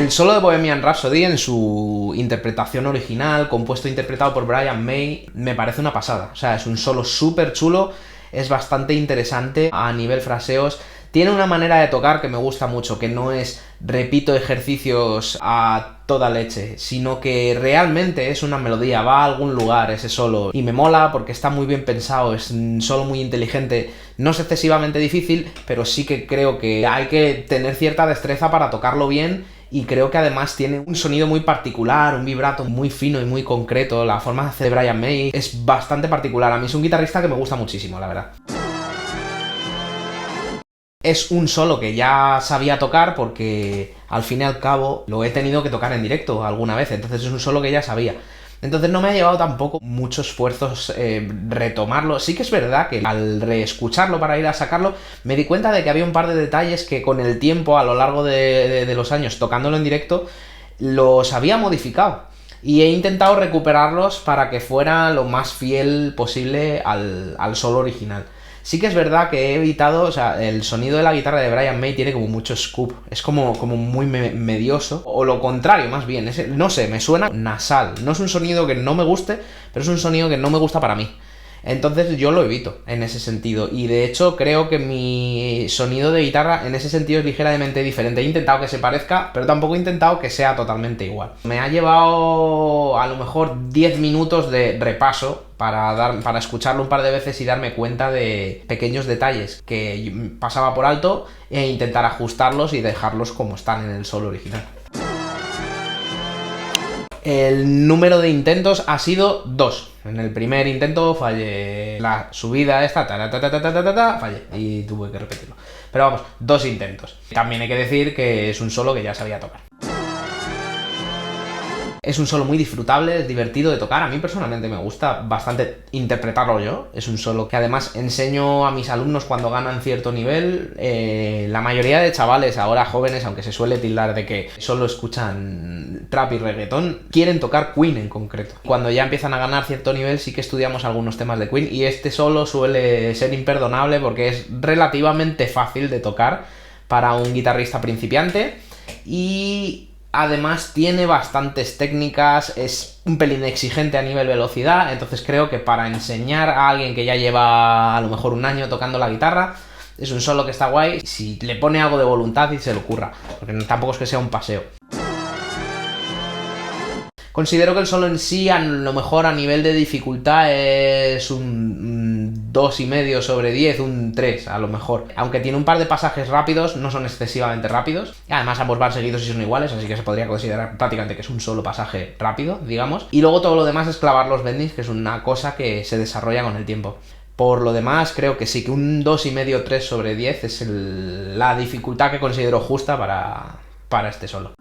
El solo de Bohemian Rhapsody en su interpretación original, compuesto e interpretado por Brian May, me parece una pasada. O sea, es un solo súper chulo, es bastante interesante a nivel fraseos. Tiene una manera de tocar que me gusta mucho, que no es repito ejercicios a toda leche, sino que realmente es una melodía, va a algún lugar ese solo. Y me mola porque está muy bien pensado, es un solo muy inteligente, no es excesivamente difícil, pero sí que creo que hay que tener cierta destreza para tocarlo bien. Y creo que además tiene un sonido muy particular, un vibrato muy fino y muy concreto. La forma de hacer de Brian May es bastante particular. A mí es un guitarrista que me gusta muchísimo, la verdad. Es un solo que ya sabía tocar porque al fin y al cabo lo he tenido que tocar en directo alguna vez, entonces es un solo que ya sabía. Entonces no me ha llevado tampoco mucho esfuerzos retomarlo. Sí que es verdad que al reescucharlo para ir a sacarlo me di cuenta de que había un par de detalles que con el tiempo, a lo largo de los años tocándolo en directo, los había modificado. Y he intentado recuperarlos para que fuera lo más fiel posible al solo original. Sí que es verdad que he evitado, o sea, el sonido de la guitarra de Brian May tiene como mucho scoop, es como muy medioso, o lo contrario más bien, no sé, me suena nasal, no es un sonido que no me guste, pero es un sonido que no me gusta para mí. Entonces yo lo evito en ese sentido, y de hecho creo que mi sonido de guitarra en ese sentido es ligeramente diferente. He intentado que se parezca, pero tampoco he intentado que sea totalmente igual. Me ha llevado a lo mejor 10 minutos de repaso para escucharlo un par de veces y darme cuenta de pequeños detalles que pasaba por alto e intentar ajustarlos y dejarlos como están en el solo original. El número de intentos ha sido 2. En el primer intento fallé la subida esta, fallé y tuve que repetirlo. Pero vamos, 2 intentos. También hay que decir que es un solo que ya sabía tocar. Es un solo muy disfrutable, es divertido de tocar. A mí personalmente me gusta bastante interpretarlo yo. Es un solo que además enseño a mis alumnos cuando ganan cierto nivel. La mayoría de chavales ahora jóvenes, aunque se suele tildar de que solo escuchan trap y reggaetón, quieren tocar Queen en concreto. Cuando ya empiezan a ganar cierto nivel sí que estudiamos algunos temas de Queen, y este solo suele ser imperdonable porque es relativamente fácil de tocar para un guitarrista principiante y además tiene bastantes técnicas, es un pelín exigente a nivel velocidad, entonces creo que para enseñar a alguien que ya lleva a lo mejor un año tocando la guitarra, es un solo que está guay si le pone algo de voluntad y se le ocurra, porque tampoco es que sea un paseo. Considero que el solo en sí, a lo mejor a nivel de dificultad, es un 2,5 sobre 10, un 3 a lo mejor. Aunque tiene un par de pasajes rápidos, no son excesivamente rápidos. Además ambos van seguidos y son iguales, así que se podría considerar prácticamente que es un solo pasaje rápido, digamos. Y luego todo lo demás es clavar los bendings, que es una cosa que se desarrolla con el tiempo. Por lo demás, creo que sí, que un 2,5 3 sobre 10 es la dificultad que considero justa para este solo.